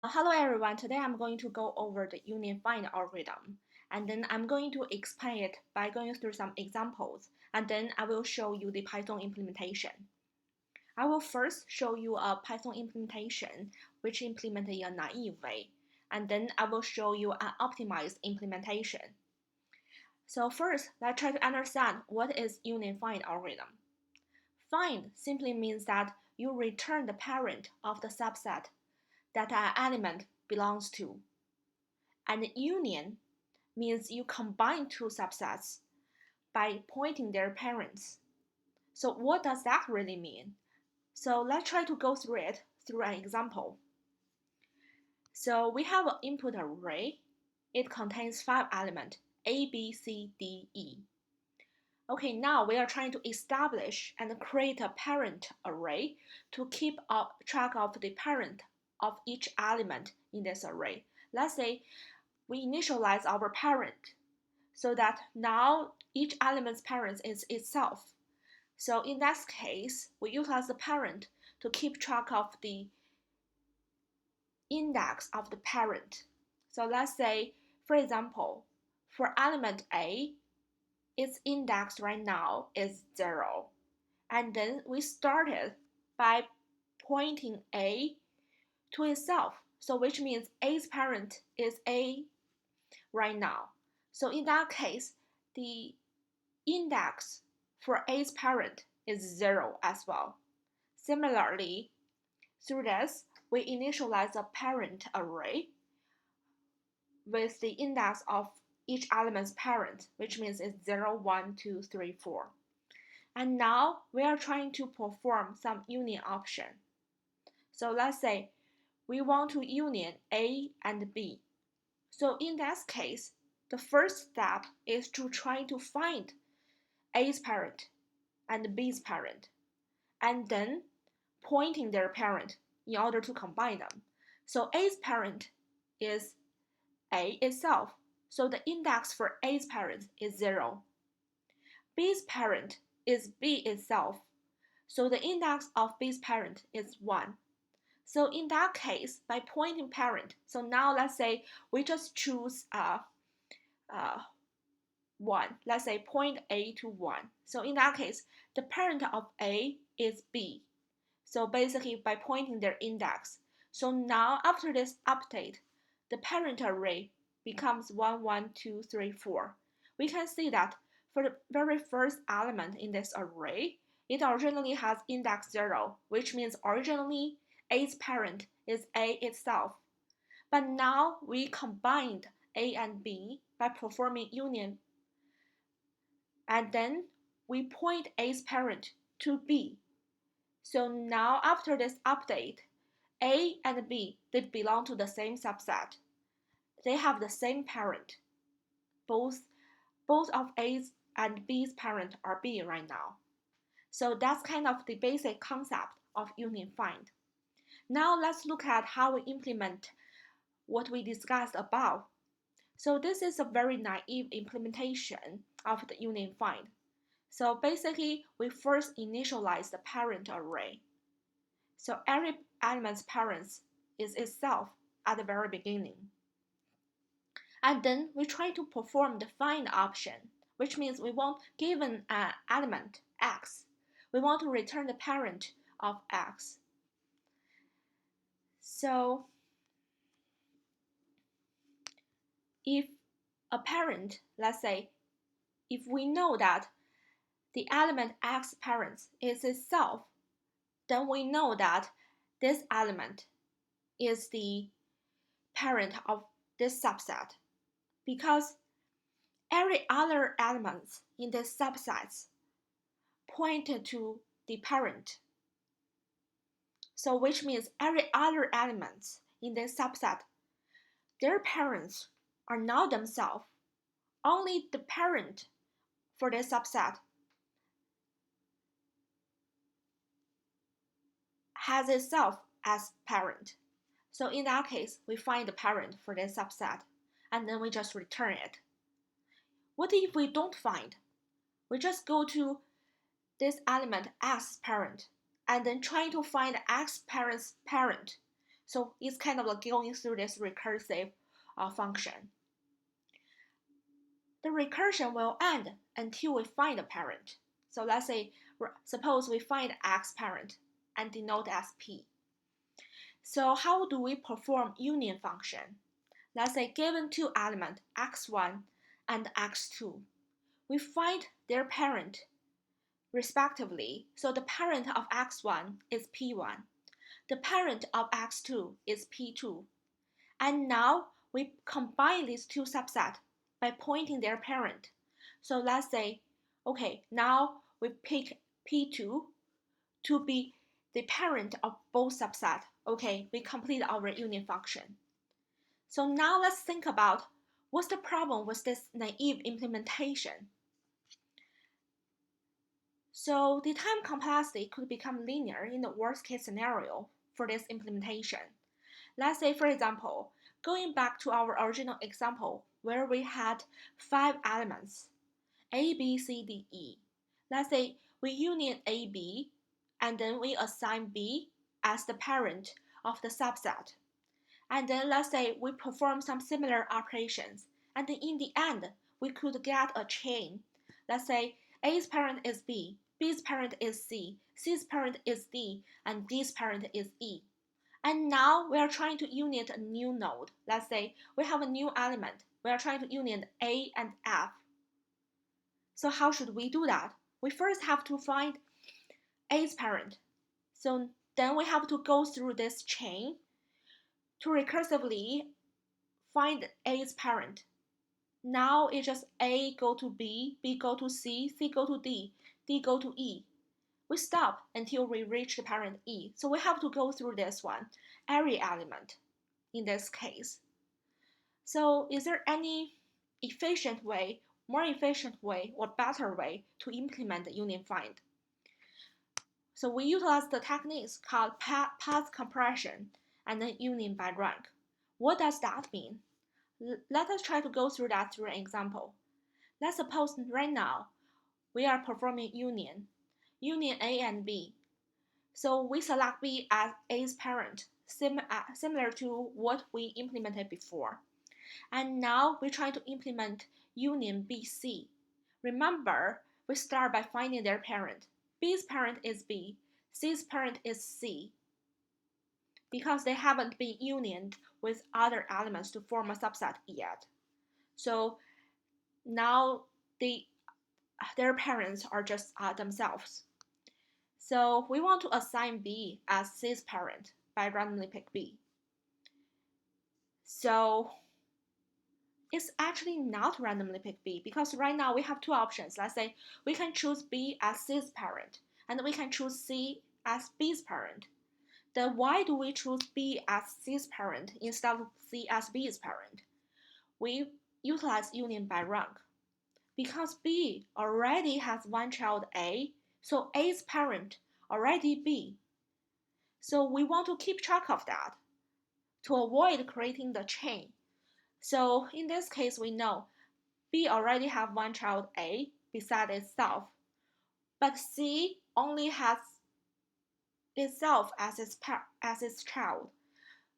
Hello everyone, today I'm going to go over the Unifying Algorithm and then I'm going to explain it by going through some examples and then I will show you the Python implementation. I will first show you a Python implementation which implemented in a naive way and then I will show you an optimized implementation. So first, let's try to understand what is Unifying Algorithm. Find simply means that you return the parent of the subset that an element belongs to. And union means you combine two subsets by pointing their parents. So what does that really mean? So let's try to go through it through an example. So we have an input array. It contains 5 elements, A, B, C, D, E. Okay, now we are trying to establish and create a parent array to keep track of the parent of each element in this array. Let's say we initialize our parent so that now each element's parent is itself. So in that case, we utilize the parent to keep track of the index of the parent. So let's say, for example, for element A, its index right now is 0. And then we started by pointing A to itself. So which means A's parent is A right now. So in that case, the index for A's parent is 0 as well. Similarly, through this, we initialize a parent array with the index of each element's parent, which means it's 0, 1, 2, 3, 4. And now we are trying to perform some union option. So let's say we want to union A and B. So in that case, the first step is to try to find A's parent and B's parent, and then pointing their parent in order to combine them. So A's parent is A itself, so the index for A's parent is 0. B's parent is B itself, so the index of B's parent is 1. So in that case, by pointing parent, so now let's say we just choose 1. Let's say point A to 1. So in that case, the parent of A is B. So basically by pointing their index. So now after this update, the parent array becomes 1, 1, 2, 3, 4. We can see that for the very first element in this array, it originally has index 0, which means originally A's parent is A itself. But now we combined A and B by performing union. And then we point A's parent to B. So now after this update, A and B, they belong to the same subset. They have the same parent. Both of A's and B's parent are B right now. So that's kind of the basic concept of union find. Now let's look at how we implement what we discussed above. So this is a very naive implementation of the union find. So basically, we first initialize the parent array. So every element's parent is itself at the very beginning. And then we try to perform the find option, which means we want, given an element x, we want to return the parent of x. So if a parent, let's say, if we know that the element x parent is itself, then we know that this element is the parent of this subset, because every other element in this subset pointed to the parent. So which means every other element in this subset, their parents are not themselves. Only the parent for this subset has itself as parent. So in that case, we find the parent for this subset, and then we just return it. What if we don't find? We just go to this element x parent, and then try to find x parent's parent. So it's kind of like going through this recursive function. The recursion will end until we find a parent. So let's say, suppose we find X parent and denote as P. So how do we perform union function? Let's say given two elements, x1 and x2. We find their parent respectively. So the parent of x1 is p1. The parent of x2 is p2. And now we combine these two subsets by pointing their parent. So let's say, okay, now we pick p2 to be the parent of both subsets. Okay, we complete our union function. So now let's think about what's the problem with this naive implementation. So the time complexity could become linear in the worst case scenario for this implementation. Let's say, for example, going back to our original example where we had 5 elements, A, B, C, D, E. Let's say we union A, B, and then we assign B as the parent of the subset. And then let's say we perform some similar operations, and then in the end, we could get a chain. Let's say A's parent is B, B's parent is C, C's parent is D, and D's parent is E. And now we are trying to union a new node. Let's say we have a new element. We are trying to union A and F. So how should we do that? We first have to find A's parent. So then we have to go through this chain to recursively find A's parent. Now it's just A go to B, B go to C, C go to D, D go to E. We stop until we reach the parent E. So we have to go through this one, every element in this case. So is there any efficient way, more efficient way, or better way to implement the union find? So we utilize the techniques called path compression and then union by rank. What does that mean? Let us try to go through that through an example. Let's suppose right now we are performing union A and B. So we select B as A's parent, similar to what we implemented before. And now we try to implement union BC. Remember, we start by finding their parent. B's parent is B, C's parent is C, because they haven't been unioned with other elements to form a subset yet. So now their parents are just themselves. So we want to assign B as C's parent by randomly pick B. So it's actually not randomly pick B because right now we have two options. Let's say we can choose B as C's parent and we can choose C as B's parent. Then why do we choose B as C's parent instead of C as B's parent? We utilize union by rank. Because B already has one child A, so A's parent already B. So we want to keep track of that to avoid creating the chain. So in this case, we know B already have one child A beside itself, but C only has itself as its child.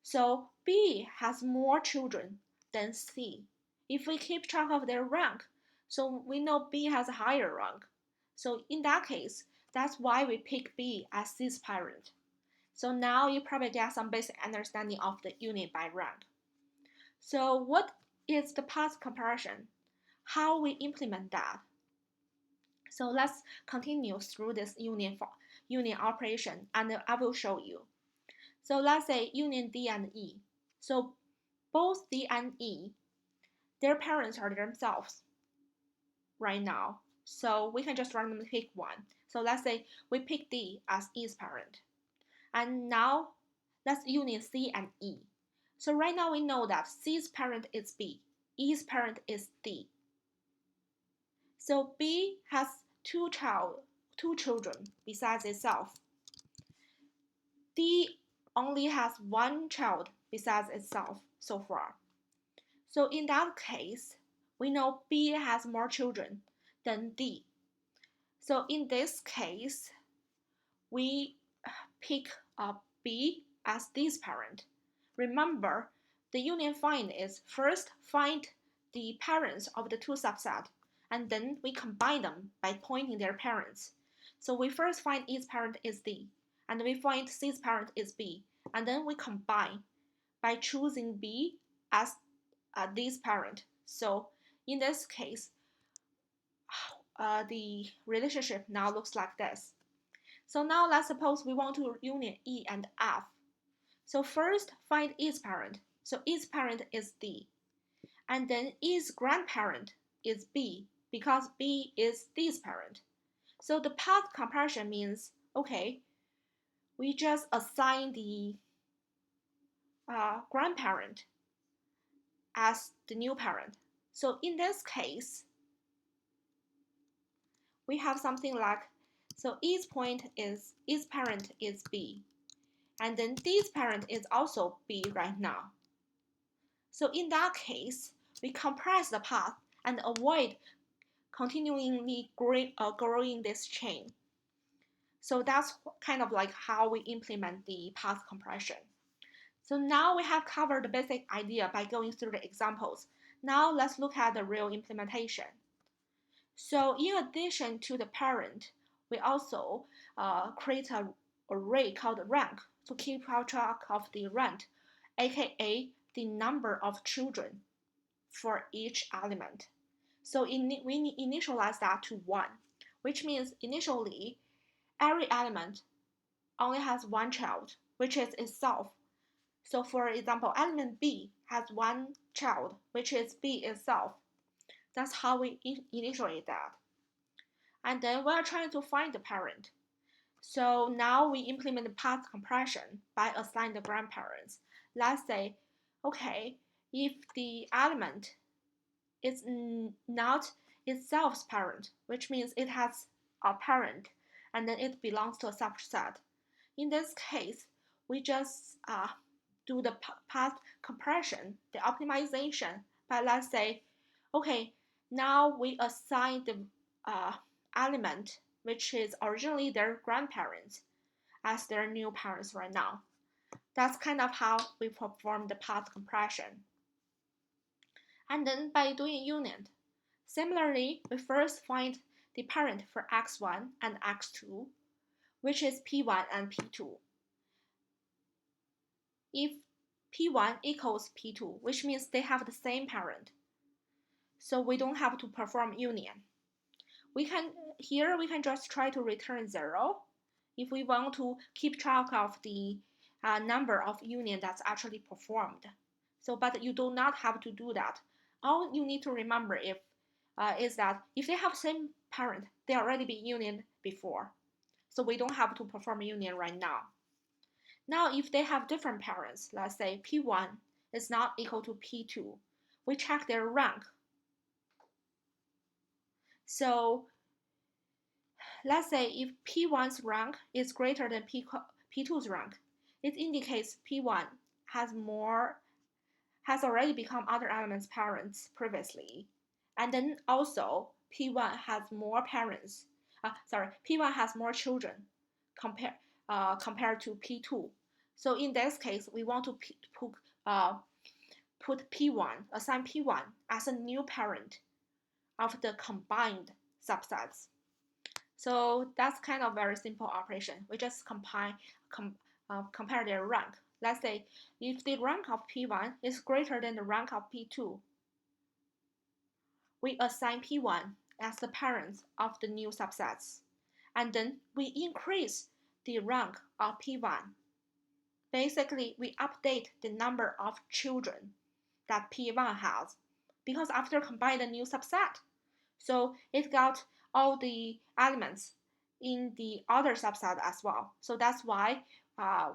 So B has more children than C. If we keep track of their rank, so we know B has a higher rank. So in that case, that's why we pick B as C's parent. So now you probably get some basic understanding of the union by rank. So what is the path comparison? How we implement that? So let's continue through this union operation and I will show you. So let's say union D and E. So both D and E, their parents are themselves right now. So we can just randomly pick one. So let's say we pick D as E's parent. And now let's union C and E. So right now we know that C's parent is B, E's parent is D. So B has two children besides itself. D only has one child besides itself so far. So in that case, we know B has more children than D. So in this case, we pick B as D's parent. remember, the union find is first find the parents of the two subsets, and then we combine them by pointing their parents. So we first find E's parent is D, and we find C's parent is B, and then we combine by choosing B as D's parent. So in this case, the relationship now looks like this. So now let's suppose we want to union E and F. So first find E's parent. So E's parent is D. And then E's grandparent is B because B is D's parent. So the path comparison means, okay, we just assign the grandparent as the new parent. So in this case, we have something like, so E's parent is B, and then D's parent is also B right now. So in that case, we compress the path and avoid continually growing this chain. So that's kind of like how we implement the path compression. So now we have covered the basic idea by going through the examples. Now let's look at the real implementation. So in addition to the parent, we also create an array called rank to keep track of the rank, aka the number of children for each element. So we initialize that to 1, which means initially every element only has one child, which is itself. So for example, element B has one child, which is B itself. That's how we initiate that. And then we're trying to find the parent. So now we implement the path compression by assigning the grandparents. Let's say, okay, if the element is not itself's parent, which means it has a parent, and then it belongs to a subset. In this case, we just do the path compression, the optimization, by let's say, okay, now we assign the element, which is originally their grandparents, as their new parents right now. That's kind of how we perform the path compression. And then by doing union, similarly, we first find the parent for x1 and x2, which is p1 and p2. If p1 equals p2, which means they have the same parent, so we don't have to perform union. We can just try to return 0 if we want to keep track of the number of union that's actually performed. So, but you do not have to do that. All you need to remember is that if they have same parent, they already been union before. So we don't have to perform union right now. Now, if they have different parents, let's say P1 is not equal to P2, we check their rank. So let's say if P1's rank is greater than P2's rank, it indicates P1 has already become other elements' parents previously. And then also P1 has more parents. P1 has more children compared to P2. So in this case, we want to put P1, assign P1 as a new parent of the combined subsets. So that's kind of very simple operation. We just compare their rank. Let's say if the rank of P1 is greater than the rank of P2, we assign P1 as the parent of the new subsets, and then we increase the rank of P1. Basically, we update the number of children that P1 has, because after combining the new subset, so it got all the elements in the other subset as well. So that's why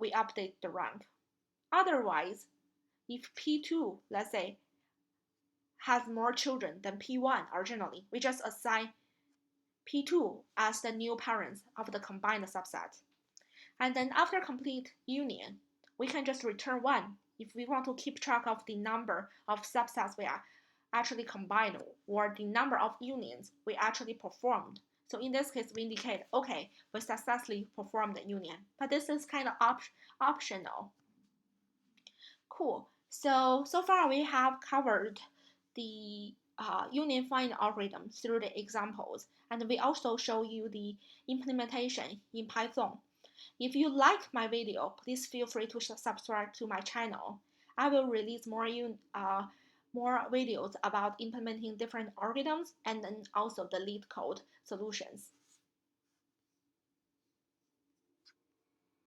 we update the rank. Otherwise, if P2, let's say, has more children than P1 originally, we just assign P2 as the new parents of the combined subset. And then after complete union, we can just return 1 if we want to keep track of the number of subsets we are actually combined or the number of unions we actually performed. So in this case, we indicate, okay, we successfully performed the union. But this is kind of optional. Cool. So far we have covered the unifying algorithm through the examples, and we also show you the implementation in Python. If you like my video, please feel free to subscribe to my channel. I will release more videos about implementing different algorithms and then also the Leetcode solutions.